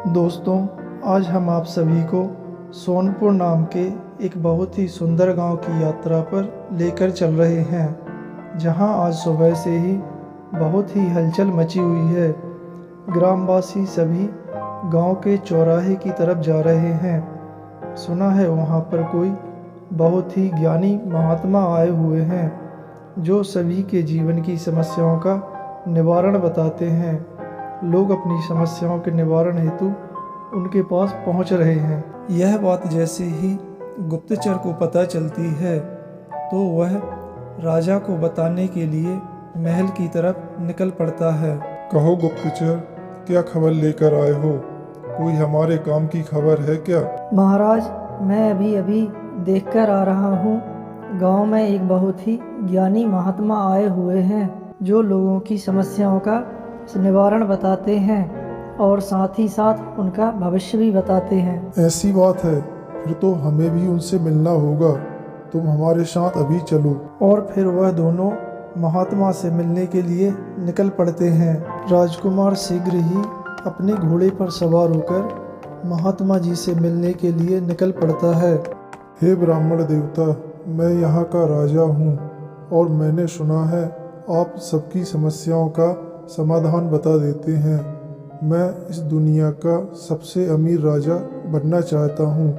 दोस्तों, आज हम आप सभी को सोनपुर नाम के एक बहुत ही सुंदर गांव की यात्रा पर लेकर चल रहे हैं, जहां आज सुबह से ही बहुत ही हलचल मची हुई है। ग्रामवासी सभी गांव के चौराहे की तरफ जा रहे हैं। सुना है वहां पर कोई बहुत ही ज्ञानी महात्मा आए हुए हैं, जो सभी के जीवन की समस्याओं का निवारण बताते हैं। लोग अपनी समस्याओं के निवारण हेतु उनके पास पहुंच रहे हैं। यह बात जैसे ही गुप्तचर को पता चलती है तो वह राजा को बताने के लिए महल की तरफ निकल पड़ता है। कहो गुप्तचर, क्या खबर लेकर आए हो? कोई हमारे काम की खबर है क्या? महाराज, मैं अभी देखकर आ रहा हूँ। गांव में एक बहुत ही ज्ञानी महात्मा आए हुए हैं, जो लोगों की समस्याओं का निवारण बताते हैं और साथ ही साथ उनका भविष्य भी बताते हैं। ऐसी बात है, फिर तो हमें भी उनसे मिलना होगा। तुम हमारे साथ अभी चलो। और फिर वह दोनों महात्मा से मिलने के लिए निकल पड़ते हैं। राजकुमार शीघ्र ही अपने घोड़े पर सवार होकर महात्मा जी से मिलने के लिए निकल पड़ता है। हे ब्राह्मण देवता, मैं यहाँ का राजा हूँ और मैंने सुना है आप सबकी समस्याओं का समाधान बता देते हैं। मैं इस दुनिया का सबसे अमीर राजा बनना चाहता हूँ।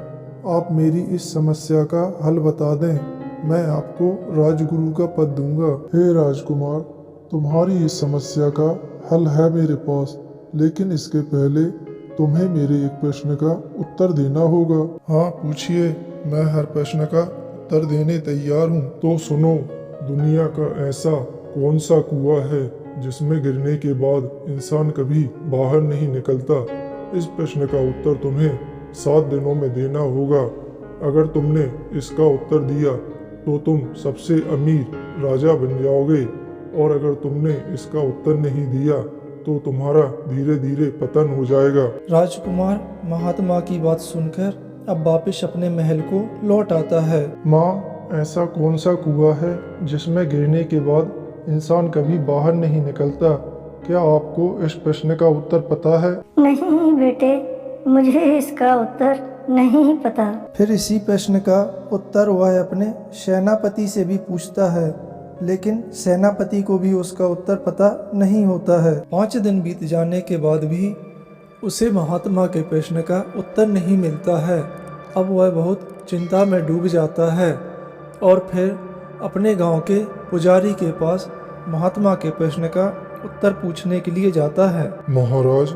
आप मेरी इस समस्या का हल बता दें, मैं आपको राजगुरु का पद दूंगा। हे राजकुमार, तुम्हारी इस समस्या का हल है मेरे पास, लेकिन इसके पहले तुम्हें मेरे एक प्रश्न का उत्तर देना होगा। हाँ पूछिए, मैं हर प्रश्न का उत्तर देने तैयार हूँ। तो सुनो, दुनिया का ऐसा कौन सा कुआं है जिसमें गिरने के बाद इंसान कभी बाहर नहीं निकलता? इस प्रश्न का उत्तर तुम्हें 7 दिनों में देना होगा। अगर तुमने इसका उत्तर दिया तो तुम सबसे अमीर राजा बन जाओगे, और अगर तुमने इसका उत्तर नहीं दिया तो तुम्हारा धीरे धीरे पतन हो जाएगा। राजकुमार महात्मा की बात सुनकर अब वापस अपने महल को लौट आता है। माँ, ऐसा कौन सा कुआं है जिसमें गिरने के बाद इंसान कभी बाहर नहीं निकलता? क्या आपको इस प्रश्न का उत्तर पता है? नहीं बेटे, मुझे इसका उत्तर नहीं पता। फिर इसी प्रश्न का उत्तर वह अपने सेनापति से भी पूछता है, लेकिन सेनापति को भी उसका उत्तर पता नहीं होता है। 5 दिन बीत जाने के बाद भी उसे महात्मा के प्रश्न का उत्तर नहीं मिलता है। अब वह बहुत चिंता में डूब जाता है और फिर अपने गांव के पुजारी के पास महात्मा के प्रश्न का उत्तर पूछने के लिए जाता है। महाराज,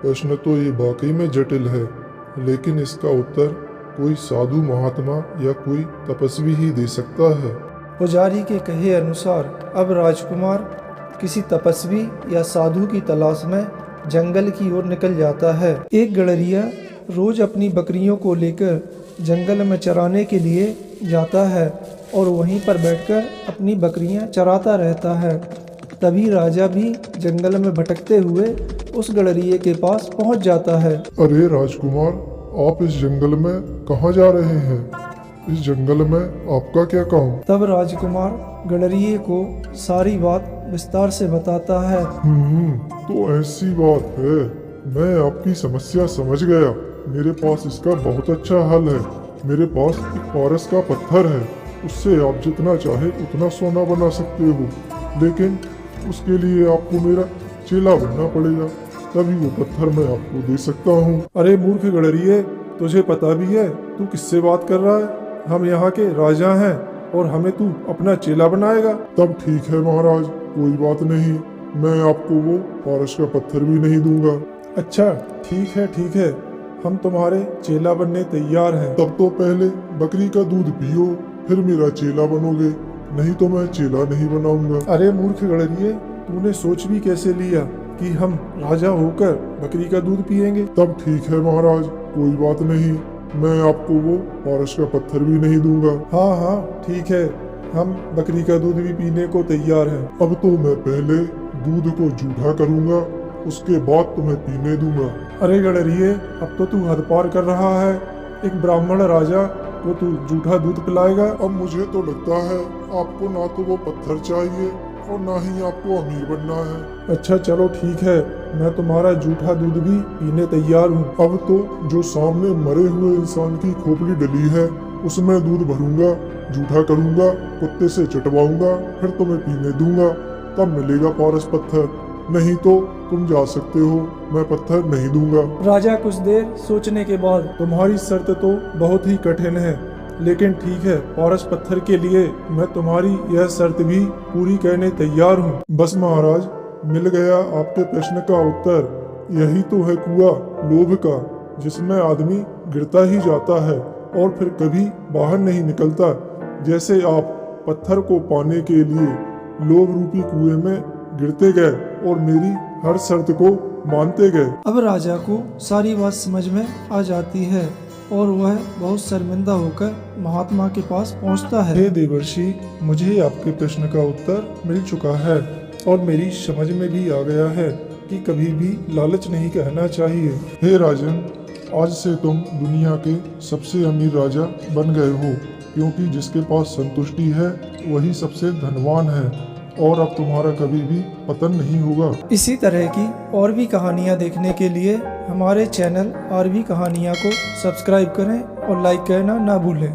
प्रश्न तो ये वाकई में जटिल है, लेकिन इसका उत्तर कोई साधु महात्मा या कोई तपस्वी ही दे सकता है। पुजारी के कहे अनुसार अब राजकुमार किसी तपस्वी या साधु की तलाश में जंगल की ओर निकल जाता है। एक गड़रिया रोज अपनी बकरियों को लेकर जंगल में चराने के लिए जाता है और वहीं पर बैठकर अपनी बकरियां चराता रहता है। तभी राजा भी जंगल में भटकते हुए उस गड़रिये के पास पहुंच जाता है। अरे राजकुमार, आप इस जंगल में कहाँ जा रहे हैं? इस जंगल में आपका क्या काम? तब राजकुमार गड़रिये को सारी बात विस्तार से बताता है। तो ऐसी बात है, मैं आपकी समस्या समझ गया। मेरे पास इसका बहुत अच्छा हल है। मेरे पास एक पारस का पत्थर है, उससे आप जितना चाहे उतना सोना बना सकते हो, लेकिन उसके लिए आपको मेरा चेला बनना पड़ेगा, तभी वो पत्थर मैं आपको दे सकता हूँ। अरे मूर्ख गड़रिये, तुझे पता भी है तू किससे बात कर रहा है? हम यहाँ के राजा हैं और हमें तू अपना चेला बनाएगा? तब ठीक है महाराज, कोई बात नहीं, मैं आपको वो पारस का पत्थर भी नहीं दूंगा। अच्छा ठीक है, हम तुम्हारे चेला बनने तैयार हैं। तब तो पहले बकरी का दूध पियो, फिर मेरा चेला बनोगे, नहीं तो मैं चेला नहीं बनाऊंगा। अरे मूर्ख गड़रिये, तूने सोच भी कैसे लिया कि हम राजा होकर बकरी का दूध पिएंगे? तब ठीक है महाराज, कोई बात नहीं, मैं आपको वो पारस का पत्थर भी नहीं दूंगा। हाँ ठीक है, हम बकरी का दूध भी पीने को तैयार हैं। अब तो मैं पहले दूध को जूठा करूंगा, उसके बाद तुम्हें पीने दूंगा। अरे गड़रिये, अब तो तू हद पार कर रहा है। एक ब्राह्मण राजा को तू जूठा दूध पिलाएगा? अब मुझे तो लगता है आपको ना तो वो पत्थर चाहिए और ना ही आपको अमीर बनना है। अच्छा चलो ठीक है, मैं तुम्हारा जूठा दूध भी पीने तैयार हूँ। अब तो जो सामने मरे हुए इंसान की खोपड़ी डली है उसमें दूध भरूंगा, जूठा करूंगा, कुत्ते से चटवाऊंगा, फिर तुम्हें पीने दूंगा, तब मिलेगा पारस पत्थर। नहीं तो तुम जा सकते हो, मैं पत्थर नहीं दूंगा। राजा कुछ देर सोचने के बाद, तुम्हारी शर्त तो बहुत ही कठिन है, लेकिन ठीक है, पारस पत्थर के लिए मैं तुम्हारी यह शर्त भी पूरी करने तैयार हूँ। बस महाराज, मिल गया आपके प्रश्न का उत्तर। यही तो है कुआं लोभ का, जिसमें आदमी गिरता ही जाता है और फिर कभी बाहर नहीं निकलता। जैसे आप पत्थर को पाने के लिए लोभ रूपी कुएं में गिरते गए और मेरी हर शर्त को मानते गए। अब राजा को सारी बात समझ में आ जाती है और वह बहुत शर्मिंदा होकर महात्मा के पास पहुंचता है। हे देवर्षि, मुझे आपके प्रश्न का उत्तर मिल चुका है और मेरी समझ में भी आ गया है कि कभी भी लालच नहीं कहना चाहिए। हे राजन, आज से तुम दुनिया के सबसे अमीर राजा बन गए हो, क्योंकि जिसके पास संतुष्टि है वही सबसे धनवान है और अब तुम्हारा कभी भी पतन नहीं होगा। इसी तरह की और भी कहानियाँ देखने के लिए हमारे चैनल आरवी कहानियाँ को सब्सक्राइब करें और लाइक करना ना भूलें।